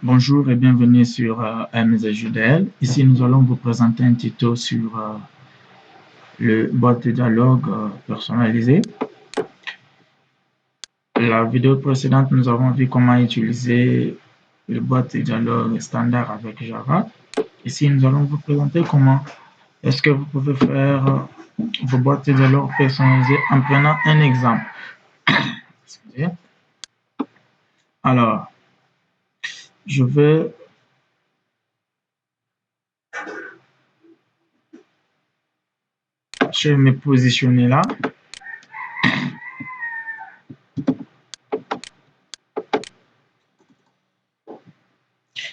Bonjour et bienvenue sur MZJDL. Ici, nous allons vous présenter un tuto sur le bot de dialogue personnalisé. La vidéo précédente, nous avons vu comment utiliser le bot de dialogue standard avec Java. Ici, nous allons vous présenter comment est-ce que vous pouvez faire vos bots de dialogue personnalisés en prenant un exemple. Alors, je vais me positionner là.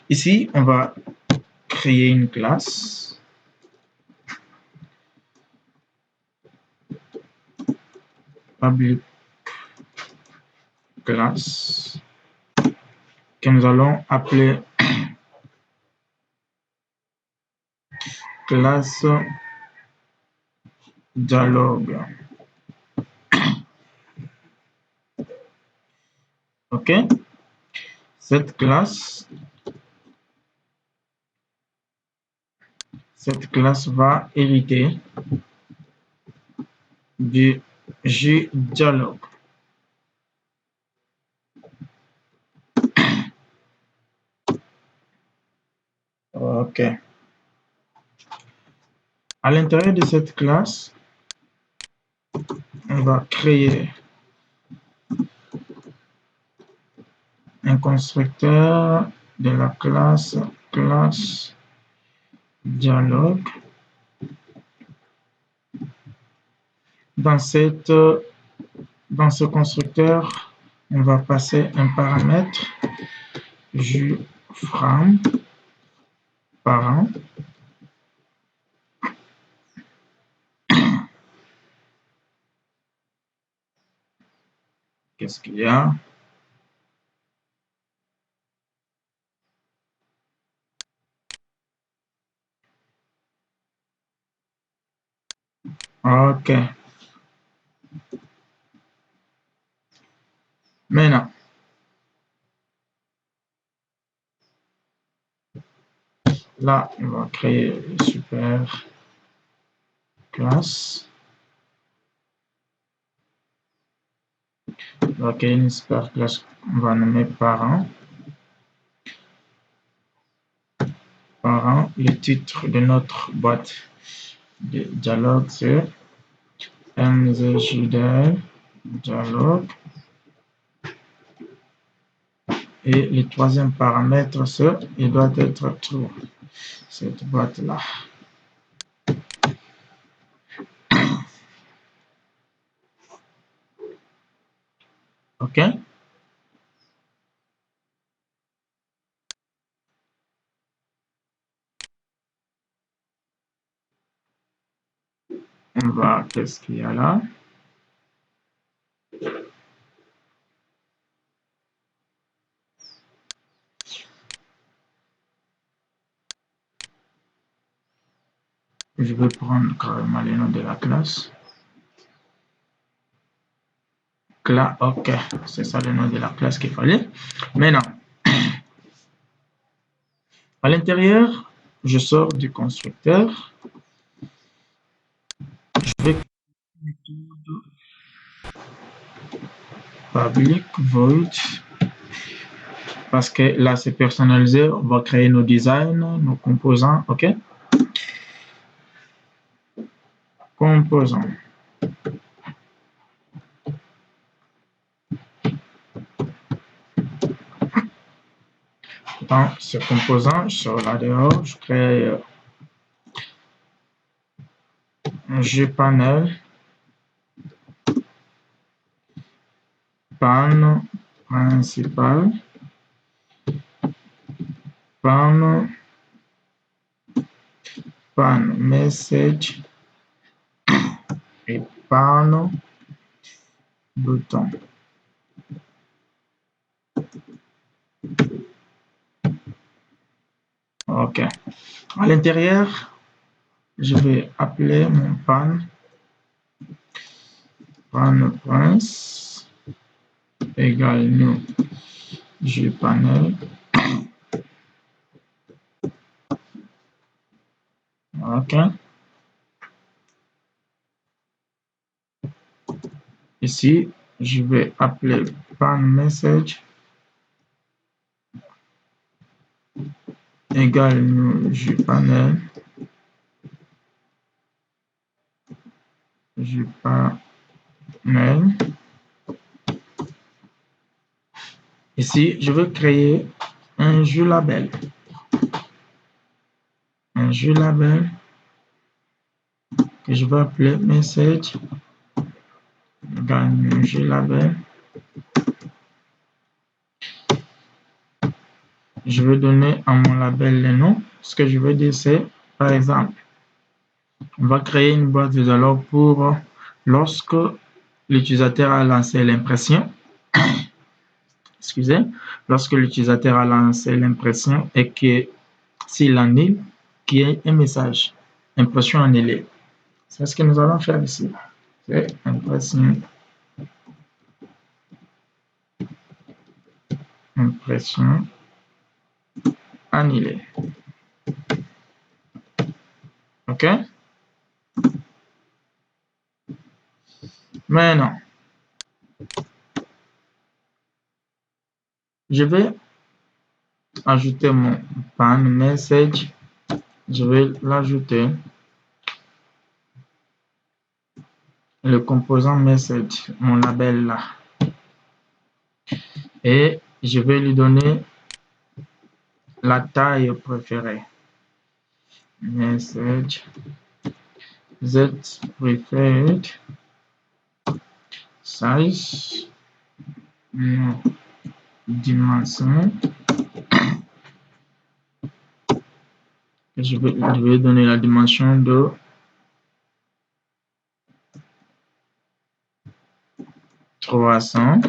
Ici, on va créer une classe. Public classe que nous allons appeler classe dialogue. OK? Cette classe va hériter du JDialog. OK. À l'intérieur de cette classe, on va créer un constructeur de la classe dialogue. Dans ce constructeur, on va passer un paramètre jframe parent. Qu'est-ce qu'il y a? OK. Maintenant, là, on va créer une super classe. On va créer une super classe, on va nommer parent. Parent, le titre de notre boîte de dialogue, c'est MZJDL dialogue. Et le troisième paramètre, il doit être true. Cette boîte-là. OK? On va, qu'est-ce qu'il y a là? Je vais prendre carrément le nom de la classe. OK, c'est ça le nom de la classe qu'il fallait. Maintenant, à l'intérieur, je sors du constructeur. Je vais créer une méthode public void parce que là c'est personnalisé. On va créer nos designs, nos composants. OK? Composants. Dans ce composant, je sors là dehors, je crée un jpanel panne principal, panne message et panne bouton. OK. À l'intérieur, je vais appeler mon panne prince égale new jpanel OK. Ici, je vais appeler pan message égale new jpanel jpanel. Ici, je veux créer un jeu label. Un jeu label que je vais appeler message égale new jeu label. Je vais donner à mon label le nom. Ce que je veux dire, c'est, par exemple, on va créer une boîte de dialogue pour lorsque l'utilisateur a lancé l'impression. Excusez, lorsque l'utilisateur a lancé l'impression et que s'il annule, qu'il y ait un message, impression annulée. C'est ce que nous allons faire ici. C'est impression annulée. OK? Maintenant, je vais ajouter mon pan message. Je vais l'ajouter. Le composant message, mon label là. Et je vais lui donner la taille préférée. Message Z preferred size, dimension. Je vais donner la dimension de 300.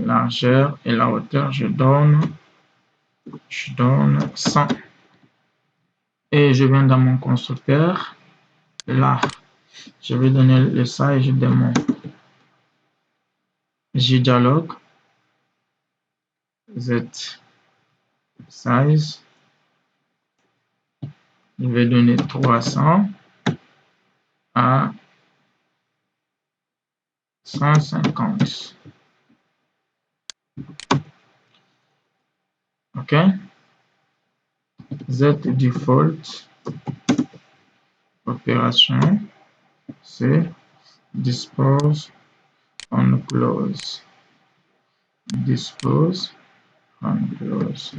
Largeur et la hauteur, je donne 100. Et je viens dans mon constructeur. Là, je vais donner le size de mon JDialog. Z size. Je vais donner 300 à 150. OK. Z default opération, c'est dispose on close. Dispose on close.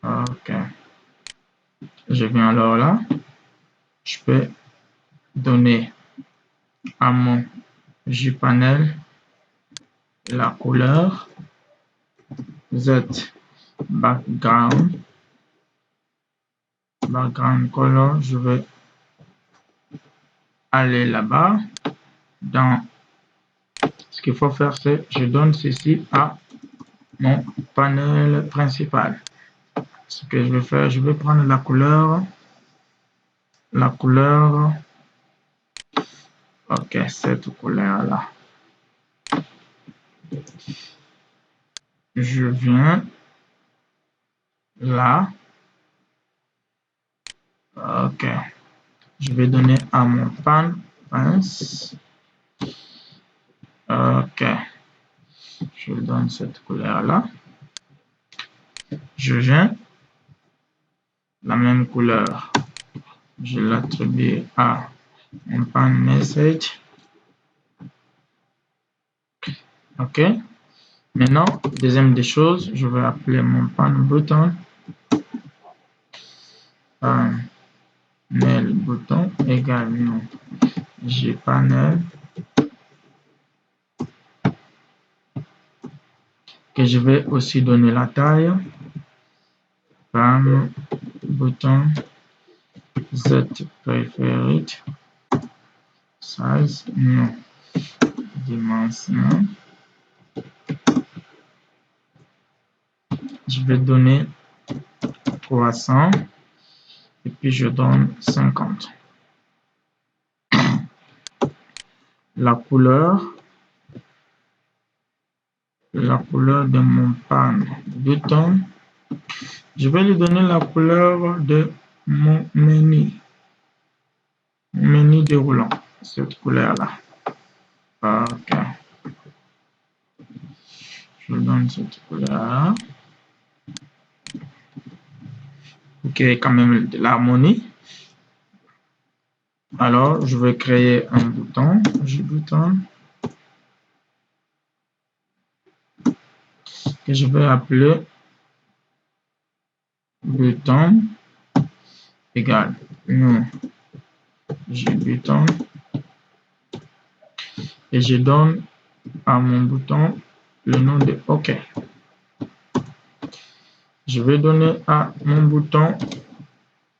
OK. Je viens alors là. Je peux donner à mon jpanel la couleur Z background color. Je vais aller là-bas. Dans ce qu'il faut faire, c'est je donne ceci à mon panel principal. Ce que je vais faire, je vais prendre la couleur. OK, cette couleur là. Je viens là. OK. Je vais donner à mon pan pince. OK. Je donne cette couleur là. Je viens la même couleur. Je l'attribue à mon pan message. OK. Maintenant, deuxième des choses, je vais appeler mon pan button. Panel bouton égale nom jpanel que je vais aussi donner la taille. Pan bouton Z preferred size, non, dimension. Je vais donner 300 et puis je donne 50. La couleur de mon pan button, je vais lui donner la couleur de mon menu. menu déroulant, cette couleur-là. Ok. Je donne cette couleur-là. Pour qu'il y ait quand même de l'harmonie. Alors, je vais créer un bouton. Que je vais appeler bouton égal new bouton et je donne à mon bouton le nom de OK. Je vais donner à mon bouton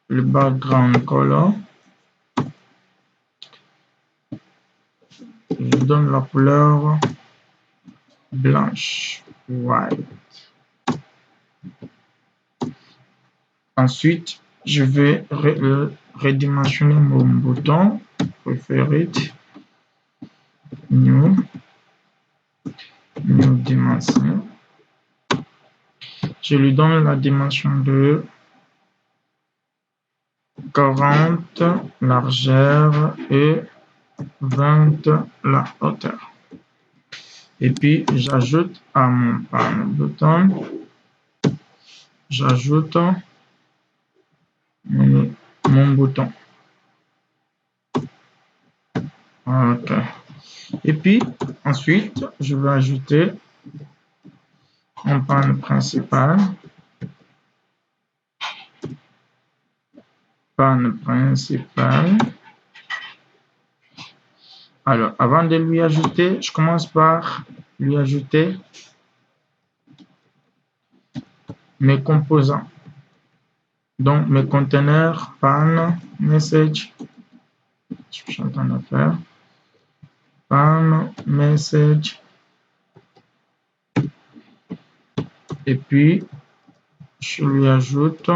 le background color. Je donne la couleur blanche, white. Ensuite, je vais redimensionner mon bouton préféré, new dimension. Je lui donne la dimension de 40 largeur et 20 la hauteur. Et puis, j'ajoute à mon bouton, j'ajoute mon bouton. Ok. Et puis, ensuite, je vais ajouter un panneau principal. Alors, avant de lui ajouter, je commence par lui ajouter mes composants. Donc, mes conteneurs, pan, message, je suis en train de faire, pan, message, et puis, je lui ajoute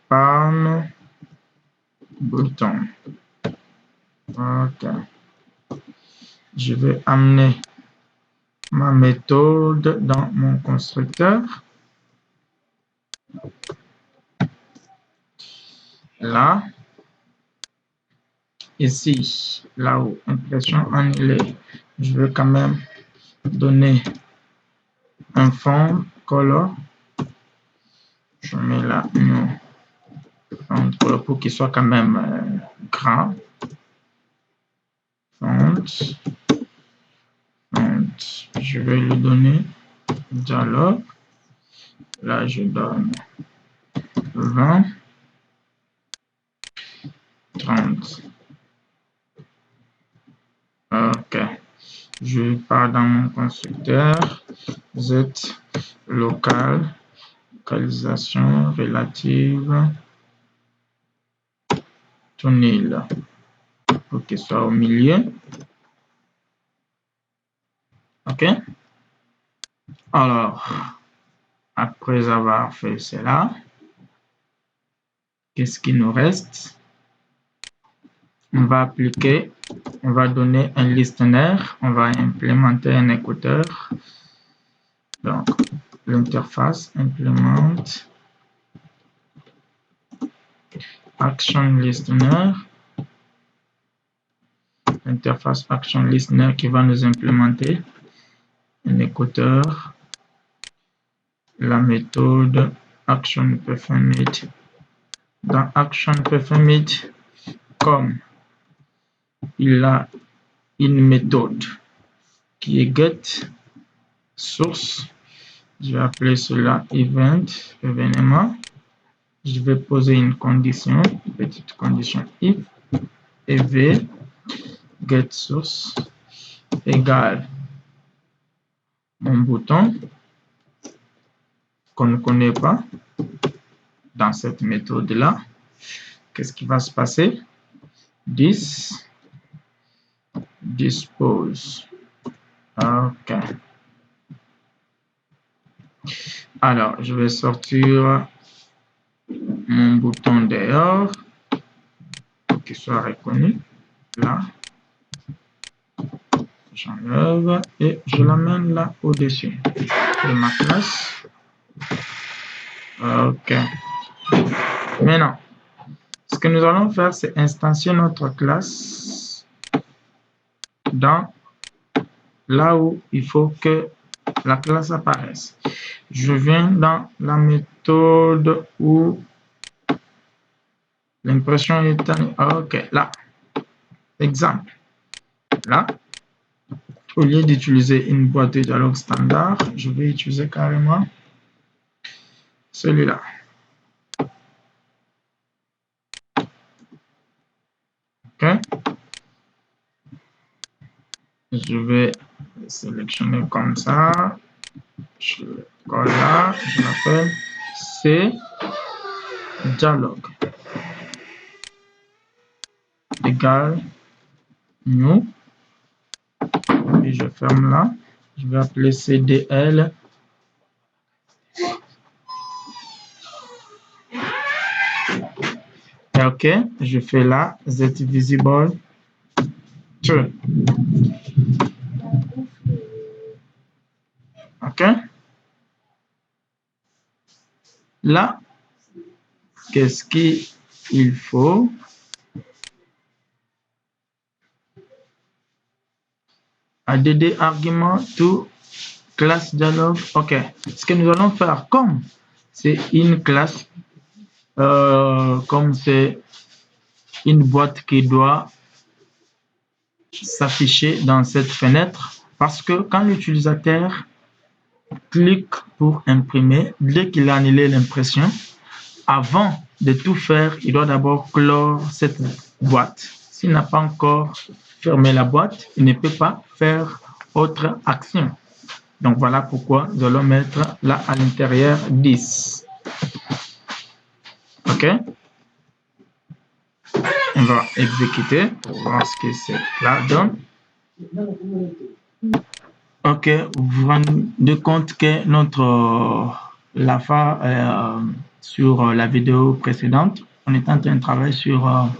pan, bouton. Ok. Je vais amener ma méthode dans mon constructeur. Là, ici, là où impression annulée, je vais quand même donner un fond color. Je mets là un color pour qu'il soit quand même grand. Font. Je vais lui donner dialogue. Là, je donne 20, 30. Ok. Je pars dans mon constructeur. Z local, localisation relative, tunnel pour qu'il soit au milieu. Ok. Alors, après avoir fait cela, qu'est-ce qui nous reste? On va appliquer, on va donner un listener, on va implémenter un écouteur. Donc, l'interface implémente action listener. L'interface action listener qui va nous implémenter un écouteur. La méthode action performate. Dans action performate, comme il a une méthode qui est get source, je vais appeler cela event, événement. Je vais poser une condition, une petite condition if ev get source égale mon bouton qu'on ne connaît pas dans cette méthode là. Qu'est-ce qui va se passer? Dispose. Ok. Alors, je vais sortir mon bouton dehors pour qu'il soit reconnu. Là, j'enlève et je l'amène là au-dessus de ma classe. Ok. Maintenant, ce que nous allons faire, c'est instancier notre classe dans là où il faut que la classe apparaisse. Je viens dans la méthode où l'impression est en... OK, là. Exemple. Là, au lieu d'utiliser une boîte de dialogue standard, je vais utiliser carrément celui-là. OK. Je vais sélectionner comme ça. Je le colle là. Je l'appelle C dialogue égale new. Et je ferme là. Je vais appeler CDL. Et OK, je fais là Z visible true. OK. Là, qu'est-ce qu'il faut? Add argument to class dialogue. OK. Ce que nous allons faire, comme c'est une classe, comme c'est une boîte qui doit s'afficher dans cette fenêtre, parce que quand l'utilisateur clique pour imprimer, dès qu'il a annulé l'impression, avant de tout faire, il doit d'abord clore cette boîte. S'il n'a pas encore fermé la boîte, il ne peut pas faire autre action. Donc voilà pourquoi nous allons mettre là à l'intérieur 10. OK. On va exécuter pour voir ce que c'est là donne. OK, vous vous rendez compte que notre LAFA sur la vidéo précédente, on est en train de travailler sur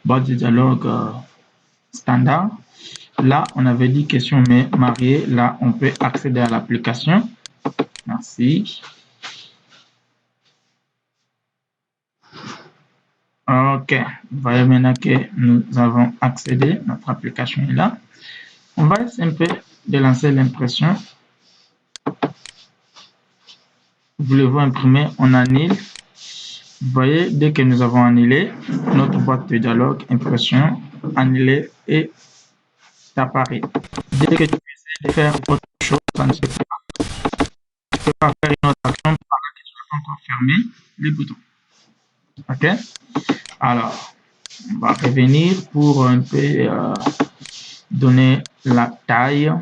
boîte de dialogue standard. Là, on avait dit question mais mariée. Là, on peut accéder à l'application. Merci. OK, vous voyez maintenant que nous avons accédé. Notre application est là. On va essayer un peu de lancer l'impression. Voulez-vous imprimer? On annule. Vous voyez, dès que nous avons annulé, notre boîte de dialogue, impression, annulée et apparu. Dès que tu essaies de faire autre chose, ça ne se fait pas. Tu ne peux pas faire une autre action pendant que tu as encore fermé les boutons. OK? Alors, on va revenir pour un peu donner la taille.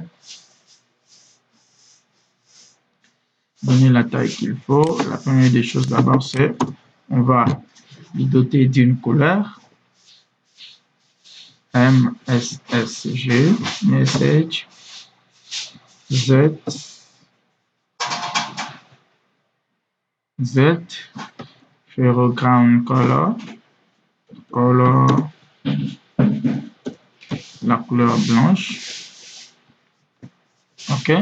Donner la taille qu'il faut. La première des choses d'abord, c'est on va lui doter d'une couleur. MSSG, message, Z, Ferroground color, la couleur blanche. OK.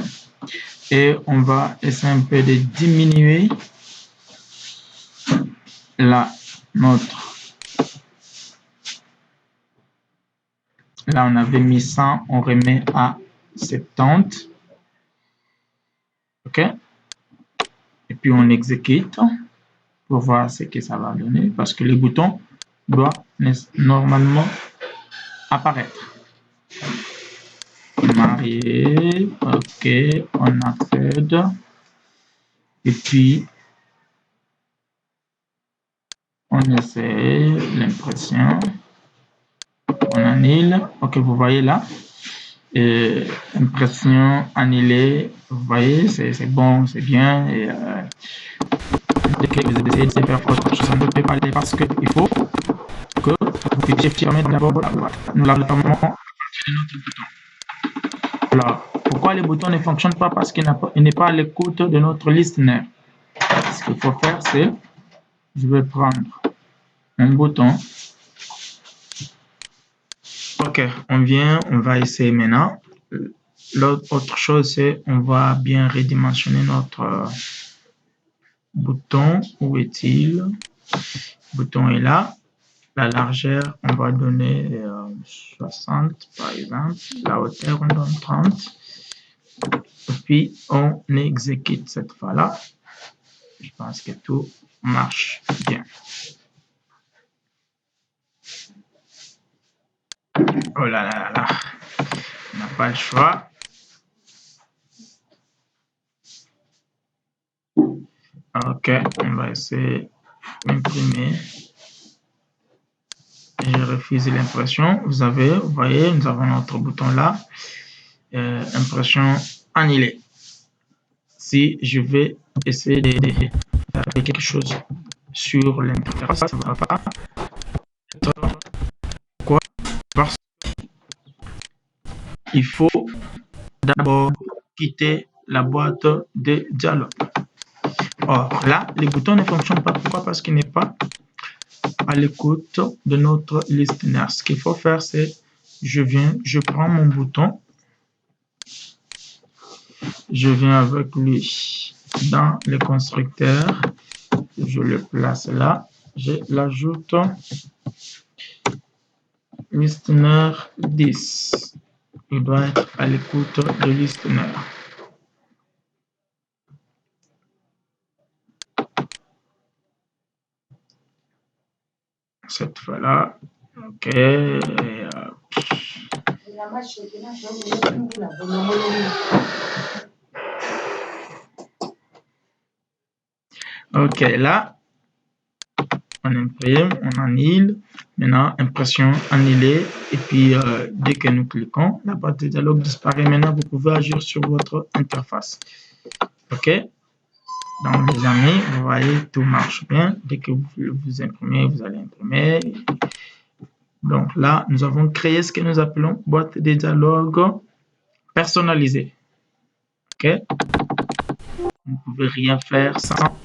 Et on va essayer un peu de diminuer la notre. Là, on avait mis 100, on remet à 70. OK. Et puis, on exécute pour voir ce que ça va donner parce que le bouton doit normalement apparaître. Marié, OK, on accède. Et puis, on essaie l'impression. On annule. OK, vous voyez là. Impression annulée. Vous voyez, c'est bon, c'est bien. Et dès que vous essayez de faire autre chose, ça ne peut pas aller parce qu'il faut que vous puissiez fermer d'abord la boîte. Nous l'avons notamment à partir de notre bouton. Alors, pourquoi les boutons ne fonctionnent pas? Parce qu'il n'est pas à l'écoute de notre listener. Ce qu'il faut faire, c'est, je vais prendre un bouton. OK, on va essayer maintenant. L'autre chose, c'est on va bien redimensionner notre bouton. Où est-il? Le bouton est là. La largeur, on va donner 60 par exemple. La hauteur, on donne 30. Et puis, on exécute cette fois-là. Je pense que tout marche bien. Oh là là là là. On n'a pas le choix. Ok, on va essayer d'imprimer. Je refuse l'impression. Vous voyez, nous avons notre bouton là. Impression annulée. Si je vais essayer de faire quelque chose sur l'interface, ça ne va pas. Pourquoi? Parce qu'il faut d'abord quitter la boîte de dialogue. Or, là, les boutons ne fonctionnent pas. Pourquoi? Parce qu'il n'est pas à l'écoute de notre listener. Ce qu'il faut faire, c'est je prends mon bouton, je viens avec lui dans le constructeur, je le place là, je l'ajoute listener 10. Il doit être à l'écoute de listener. Cette fois-là, ok. Ok, là, on imprime, on annule. Maintenant, impression annulée. Et puis, dès que nous cliquons, la boîte de dialogue disparaît. Maintenant, vous pouvez agir sur votre interface. Ok? Donc, les amis, vous voyez, tout marche bien. Dès que vous imprimez, vous allez imprimer. Donc là, nous avons créé ce que nous appelons boîte de dialogue personnalisée. Ok? Vous ne pouvez rien faire sans